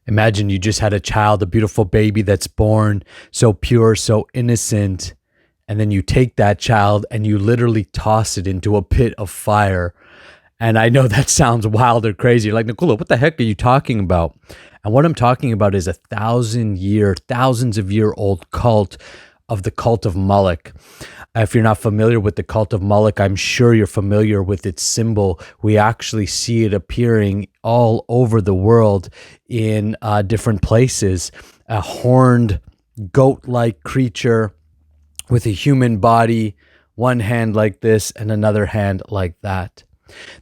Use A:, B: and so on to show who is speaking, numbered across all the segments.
A: Imagine you just had a child, a beautiful baby that's born, so pure, so innocent, and then you take that child and you literally toss it into a pit of fire. And I know that sounds wild or crazy. You're like, Nakula, what the heck are you talking about? And what I'm talking about is thousands of year old cult of the Cult of Moloch. If you're not familiar with the Cult of Moloch, I'm sure you're familiar with its symbol. We actually see it appearing all over the world in different places. A horned goat-like creature with a human body, one hand like this and another hand like that.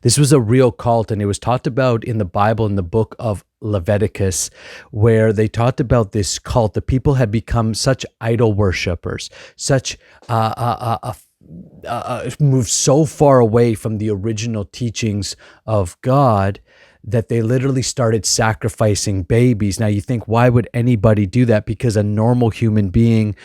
A: This was a real cult, and it was talked about in the Bible in the book of Leviticus, where they talked about this cult. The people had become such idol worshippers, such moved so far away from the original teachings of God that they literally started sacrificing babies. Now you think, why would anybody do that? Because a normal human being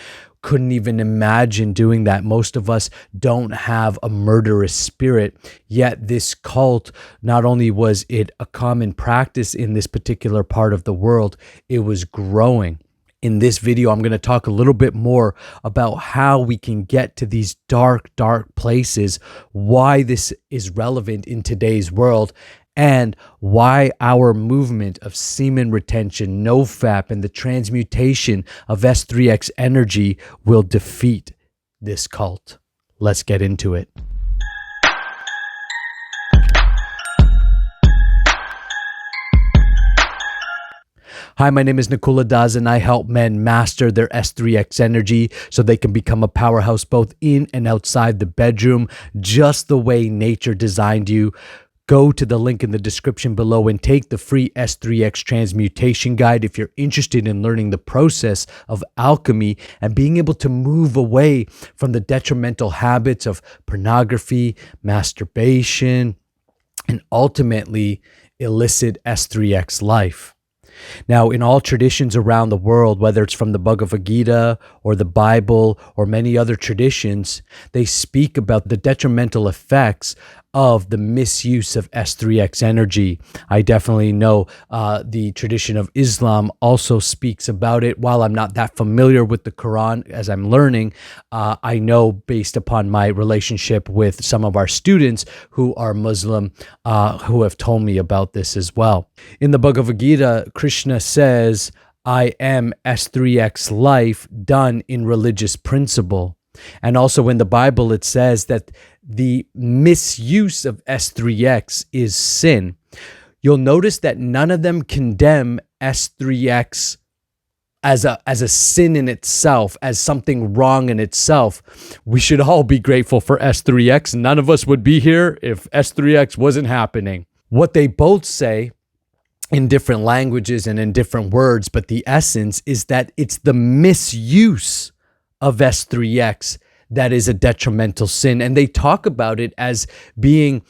A: couldn't even imagine doing that. Most of us don't have a murderous spirit, yet this cult, not only was it a common practice in this particular part of the world, it was growing. In this video, I'm going to talk a little bit more about how we can get to these dark places, why this is relevant in today's world, and why our movement of semen retention, NoFap, and the transmutation of S3X energy will defeat this cult. Let's get into it. Hi, my name is Nakula Das, and I help men master their S3X energy so they can become a powerhouse both in and outside the bedroom, just the way nature designed you. Go to the link in the description below and take the free S3X transmutation guide if you're interested in learning the process of alchemy and being able to move away from the detrimental habits of pornography, masturbation, and ultimately illicit S3X life. Now, in all traditions around the world, whether it's from the Bhagavad Gita or the Bible or many other traditions, they speak about the detrimental effects of the misuse of S3X energy. I definitely know the tradition of Islam also speaks about it. While I'm not that familiar with the Quran as I'm learning, I know based upon my relationship with some of our students who are Muslim, who have told me about this as well. In the Bhagavad Gita, Krishna says, I am S3X life done in religious principle. And also in the Bible, it says that the misuse of S3X is sin. You'll notice that none of them condemn S3X as a sin in itself, as something wrong in itself. We should all be grateful for S3X. None of us would be here if S3X wasn't happening. What they both say in different languages and in different words, but the essence is that it's the misuse of S3X that is a detrimental sin. And they talk about it as being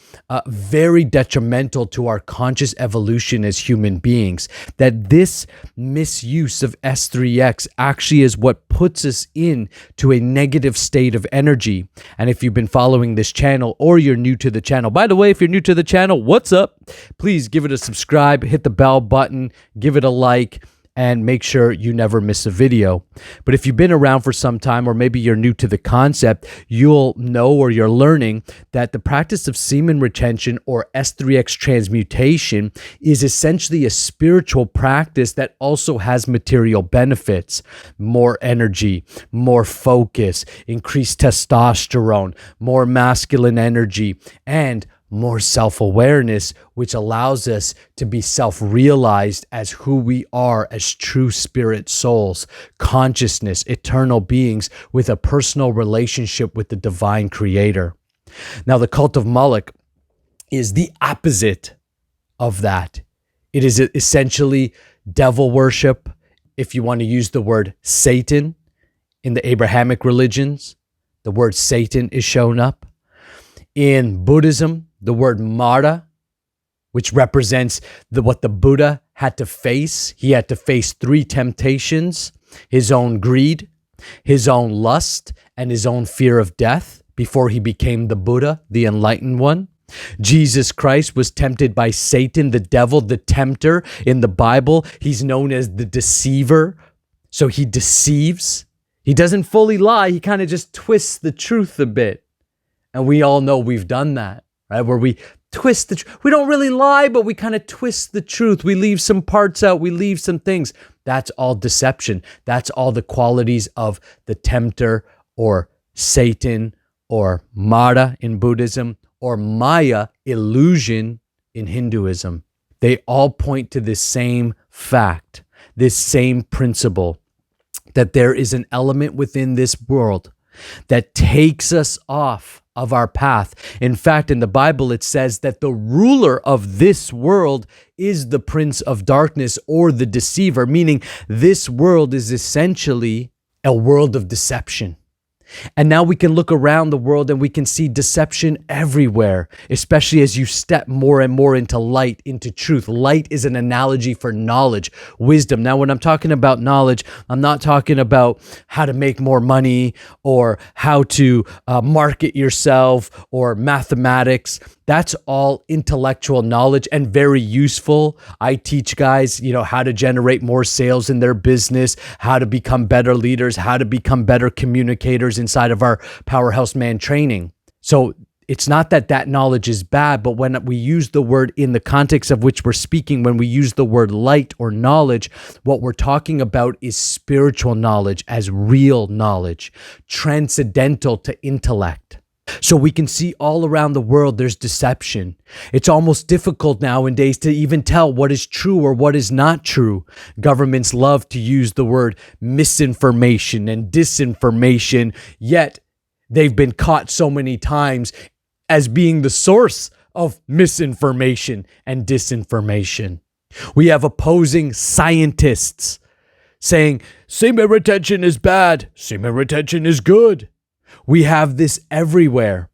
A: very detrimental to our conscious evolution as human beings. That this misuse of S3X actually is what puts us into a negative state of energy. And if you've been following this channel or you're new to the channel, by the way, if you're new to the channel, what's up? Please give it a subscribe, hit the bell button, give it a like, and make sure you never miss a video. But if you've been around for some time, or maybe you're new to the concept, you'll know or you're learning that the practice of semen retention or S3X transmutation is essentially a spiritual practice that also has material benefits. More energy, more focus, increased testosterone, more masculine energy, and more self-awareness, which allows us to be self-realized as who we are as true spirit souls, consciousness, eternal beings with a personal relationship with the divine creator. Now, the Cult of Moloch is the opposite of that. It is essentially devil worship. If you want to use the word Satan in the Abrahamic religions, the word Satan is shown up. In Buddhism, the word Mara, which represents what the Buddha had to face. He had to face 3 temptations: his own greed, his own lust, and his own fear of death before he became the Buddha, the enlightened one. Jesus Christ was tempted by Satan, the devil, the tempter. In the Bible, he's known as the deceiver. So he deceives. He doesn't fully lie. He kind of just twists the truth a bit. And we all know we've done that, right? Where we twist the truth. We don't really lie, but we kind of twist the truth. We leave some parts out. We leave some things. That's all deception. That's all the qualities of the tempter or Satan or Mara in Buddhism or Maya, illusion in Hinduism. They all point to this same fact, this same principle, that there is an element within this world that takes us off of our path. In fact, in the Bible, it says that the ruler of this world is the prince of darkness or the deceiver, meaning this world is essentially a world of deception. And now we can look around the world and we can see deception everywhere, especially as you step more and more into light, into truth. Light is an analogy for knowledge, wisdom. Now, when I'm talking about knowledge, I'm not talking about how to make more money or how to market yourself or mathematics. That's all intellectual knowledge and very useful. I teach guys, how to generate more sales in their business, how to become better leaders, how to become better communicators inside of our Powerhouse Man training. So it's not that knowledge is bad, but when we use the word in the context of which we're speaking, when we use the word light or knowledge, what we're talking about is spiritual knowledge as real knowledge, transcendental to intellect. So we can see all around the world there's deception. It's almost difficult nowadays to even tell what is true or what is not true. Governments love to use the word misinformation and disinformation, yet they've been caught so many times as being the source of misinformation and disinformation. We have opposing scientists saying semen retention is bad, semen retention is good. We have this everywhere.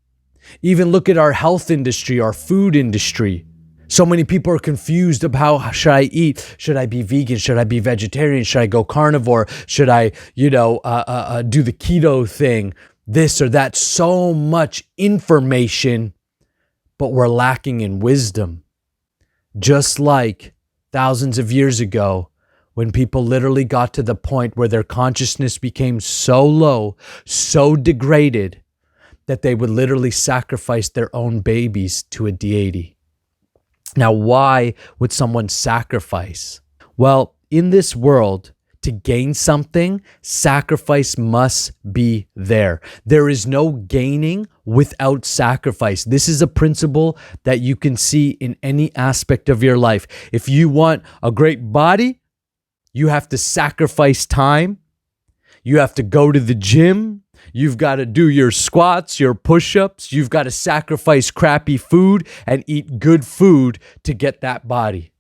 A: Even look at our health industry, our food industry. So many people are confused about how should I eat? Should I be vegan? Should I be vegetarian? Should I go carnivore? Should I, do the keto thing? This or that. So much information, but we're lacking in wisdom. Just like thousands of years ago, when people literally got to the point where their consciousness became so low, so degraded, that they would literally sacrifice their own babies to a deity. Now, why would someone sacrifice? Well, in this world, to gain something, sacrifice must be there. There is no gaining without sacrifice. This is a principle that you can see in any aspect of your life. If you want a great body, you have to sacrifice time. You have to go to the gym. You've got to do your squats, your push-ups. You've got to sacrifice crappy food and eat good food to get that body.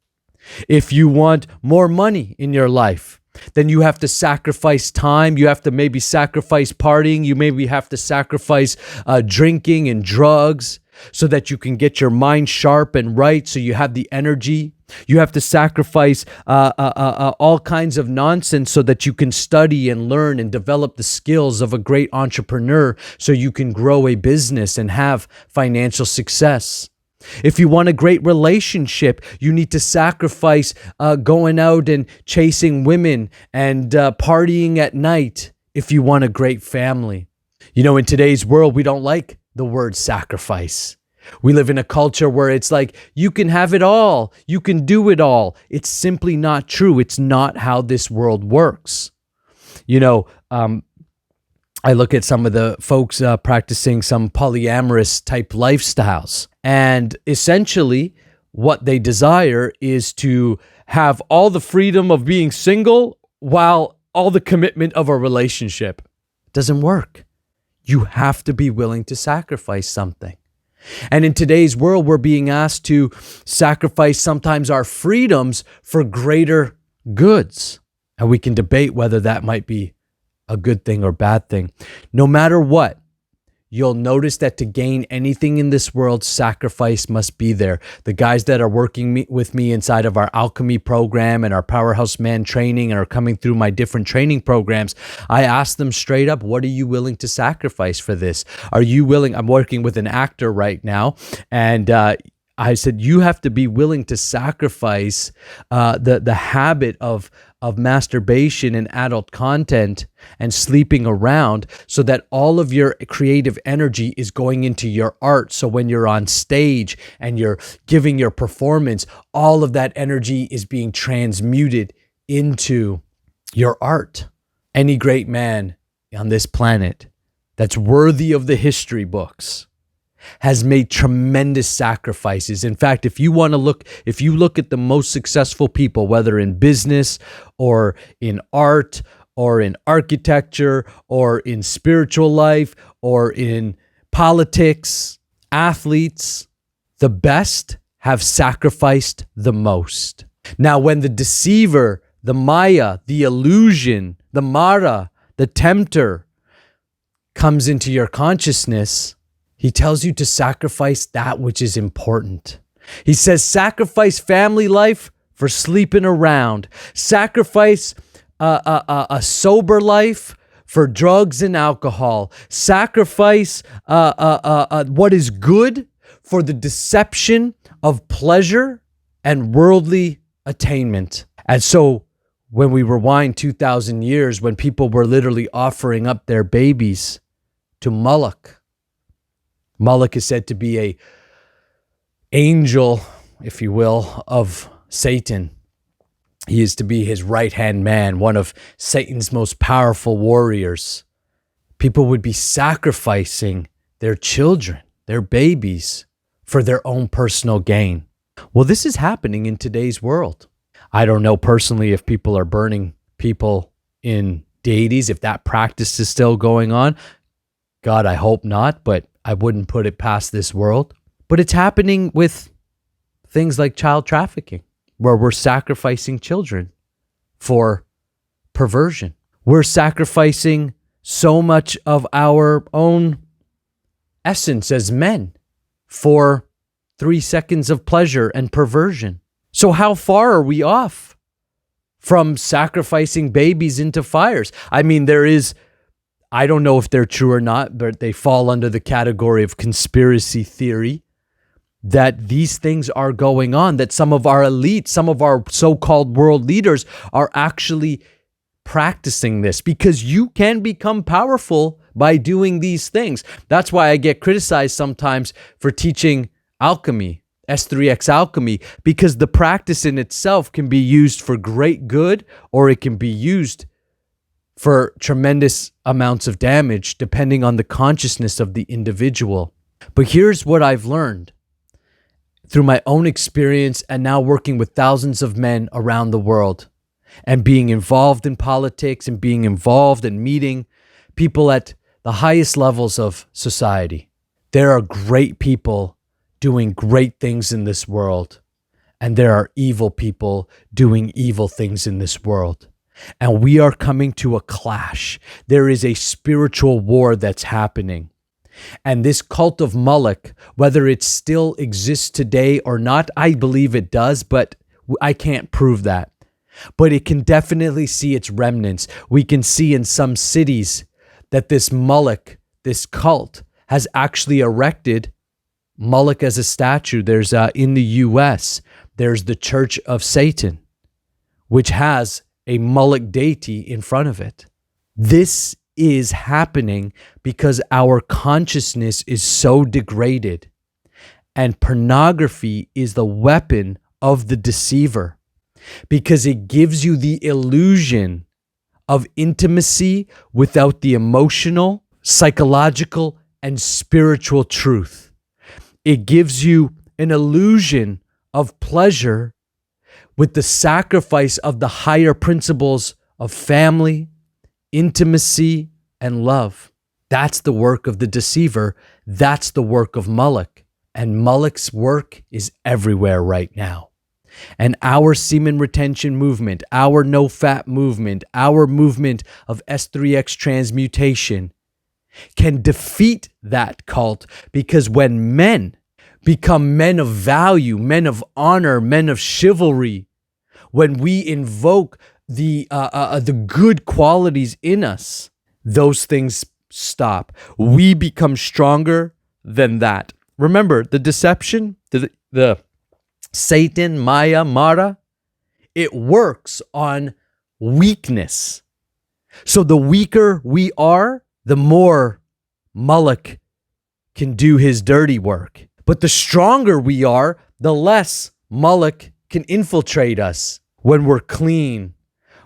A: If you want more money in your life, then you have to sacrifice time. You have to maybe sacrifice partying. You maybe have to sacrifice drinking and drugs so that you can get your mind sharp and right, so you have the energy. You have to sacrifice all kinds of nonsense so that you can study and learn and develop the skills of a great entrepreneur so you can grow a business and have financial success. If you want a great relationship, you need to sacrifice going out and chasing women and partying at night if you want a great family. In today's world, we don't like the word sacrifice. We live in a culture where it's like, you can have it all. You can do it all. It's simply not true. It's not how this world works. I look at some of the folks practicing some polyamorous type lifestyles. And essentially, what they desire is to have all the freedom of being single while all the commitment of a relationship. It doesn't work. You have to be willing to sacrifice something. And in today's world, we're being asked to sacrifice sometimes our freedoms for greater goods. And we can debate whether that might be a good thing or bad thing. No matter what, you'll notice that to gain anything in this world, sacrifice must be there. The guys that are working with me inside of our alchemy program and our Powerhouse Man training and are coming through my different training programs, I ask them straight up, what are you willing to sacrifice for this? Are you willing? I'm working with an actor right now, and I said, you have to be willing to sacrifice the habit of masturbation and adult content and sleeping around so that all of your creative energy is going into your art. So when you're on stage and you're giving your performance, all of that energy is being transmuted into your art. Any great man on this planet that's worthy of the history books has made tremendous sacrifices. In fact, if you look at the most successful people, whether in business or in art or in architecture or in spiritual life or in politics, athletes, the best have sacrificed the most. Now, when the deceiver, the Maya, the illusion, the Mara, the tempter comes into your consciousness, he tells you to sacrifice that which is important. He says, sacrifice family life for sleeping around. Sacrifice a sober life for drugs and alcohol. Sacrifice what is good for the deception of pleasure and worldly attainment. And so when we rewind 2,000 years, when people were literally offering up their babies to Moloch, Moloch is said to be an angel, if you will, of Satan. He is to be his right-hand man, one of Satan's most powerful warriors. People would be sacrificing their children, their babies, for their own personal gain. Well, this is happening in today's world. I don't know personally if people are burning people in deities, if that practice is still going on. God, I hope not, but I wouldn't put it past this world. But it's happening with things like child trafficking, where we're sacrificing children for perversion. We're sacrificing so much of our own essence as men for 3 seconds of pleasure and perversion. So how far are we off from sacrificing babies into fires? I mean, I don't know if they're true or not, but they fall under the category of conspiracy theory, that these things are going on, that some of our elites, some of our so-called world leaders are actually practicing this, because you can become powerful by doing these things. That's why I get criticized sometimes for teaching alchemy, S3X alchemy, because the practice in itself can be used for great good, or it can be used for tremendous amounts of damage, depending on the consciousness of the individual. But here's what I've learned through my own experience and now working with thousands of men around the world and being involved in politics and being involved in meeting people at the highest levels of society. There are great people doing great things in this world, and there are evil people doing evil things in this world. And we are coming to a clash. There is a spiritual war that's happening. And this cult of Moloch, whether it still exists today or not, I believe it does, but I can't prove that. But it can definitely see its remnants. We can see in some cities that this Moloch, this cult, has actually erected Moloch as a statue. There's in the US, there's the Church of Satan, which has a Moloch deity in front of it. This is happening because our consciousness is so degraded, and pornography is the weapon of the deceiver, because it gives you the illusion of intimacy without the emotional, psychological, and spiritual truth. It gives you an illusion of pleasure with the sacrifice of the higher principles of family, intimacy, and love. That's the work of the deceiver. That's the work of Moloch. And Moloch's work is everywhere right now. And our Semen Retention movement, our NoFap movement, our movement of S3X transmutation can defeat that cult, because when men become men of value, men of honor, men of chivalry, when we invoke the good qualities in us, those things stop. We become stronger than that. Remember, the deception, the Satan, Maya, Mara, it works on weakness. So the weaker we are, the more Moloch can do his dirty work. But the stronger we are, the less Moloch can infiltrate us. When we're clean,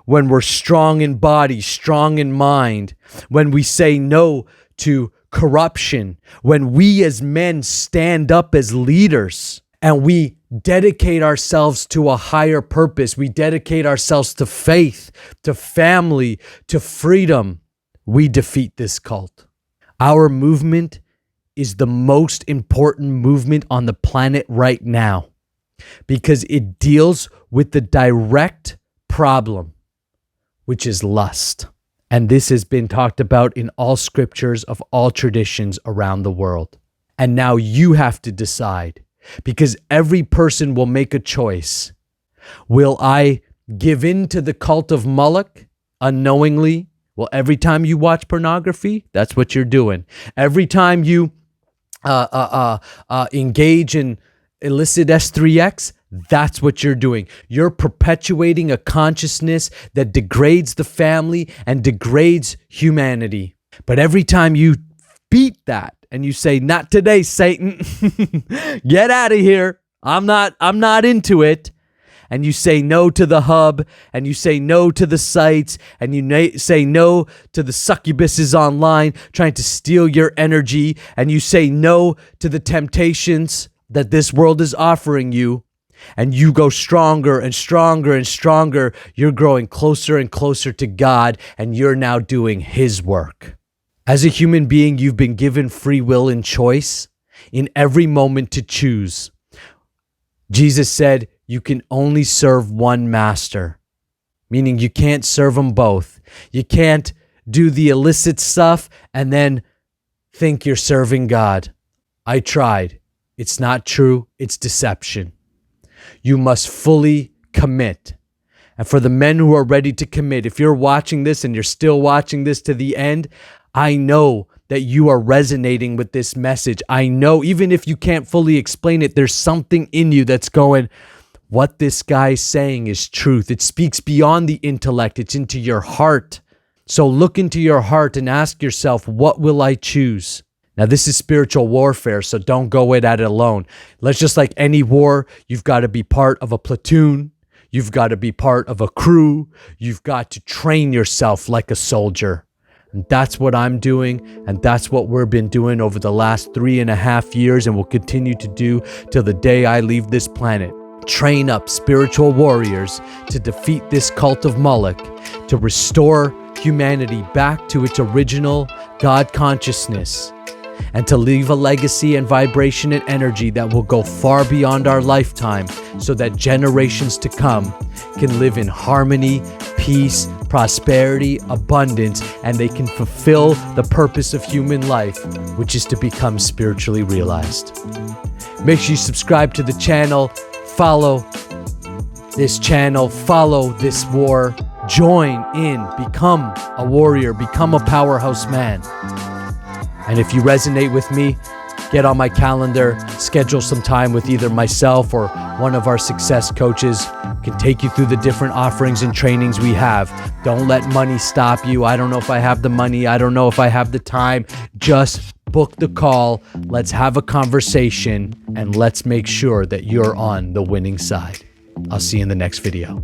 A: when we're strong in body, strong in mind, when we say no to corruption, when we as men stand up as leaders and we dedicate ourselves to a higher purpose, we dedicate ourselves to faith, to family, to freedom, we defeat this cult. Our movement is the most important movement on the planet right now because it deals with the direct problem, which is lust. And this has been talked about in all scriptures of all traditions around the world. And now you have to decide, because every person will make a choice. Will I give in to the cult of Moloch unknowingly? Well, every time you watch pornography, that's what you're doing. Every time you engage in illicit S3X, that's what you're doing. You're perpetuating a consciousness that degrades the family and degrades humanity. But every time you beat that and you say, not today, Satan, get out of here. I'm not into it. And you say no to the hub, and you say no to the sites, and you say no to the succubuses online trying to steal your energy, and you say no to the temptations that this world is offering you, and you go stronger and stronger and stronger. You're growing closer and closer to God, and you're now doing His work. As a human being, you've been given free will and choice in every moment to choose. Jesus said, you can only serve one master, meaning you can't serve them both. You can't do the illicit stuff and then think you're serving God. I tried. It's not true. It's deception. You must fully commit. And for the men who are ready to commit, if you're watching this and you're still watching this to the end, I know that you are resonating with this message. I know, even if you can't fully explain it, there's something in you that's going, what this guy's saying is truth. It speaks beyond the intellect. It's into your heart. So look into your heart and ask yourself, what will I choose? Now, this is spiritual warfare, so don't go at it alone. Let's just like any war, you've got to be part of a platoon. You've got to be part of a crew. You've got to train yourself like a soldier. And that's what I'm doing, and that's what we've been doing over the last 3.5 years and will continue to do till the day I leave this planet. Train up spiritual warriors to defeat this cult of Moloch, to restore humanity back to its original God consciousness, and to leave a legacy and vibration and energy that will go far beyond our lifetime so that generations to come can live in harmony, peace, prosperity, abundance, and they can fulfill the purpose of human life, which is to become spiritually realized. Make sure you subscribe to the channel, follow this channel, follow this war, join in, become a warrior, become a powerhouse man. And if you resonate with me, get on my calendar, schedule some time with either myself or one of our success coaches. Can take you through the different offerings and trainings we have. Don't let money stop you. I don't know if I have the money. I don't know if I have the time. Just book the call. Let's have a conversation and let's make sure that you're on the winning side. I'll see you in the next video.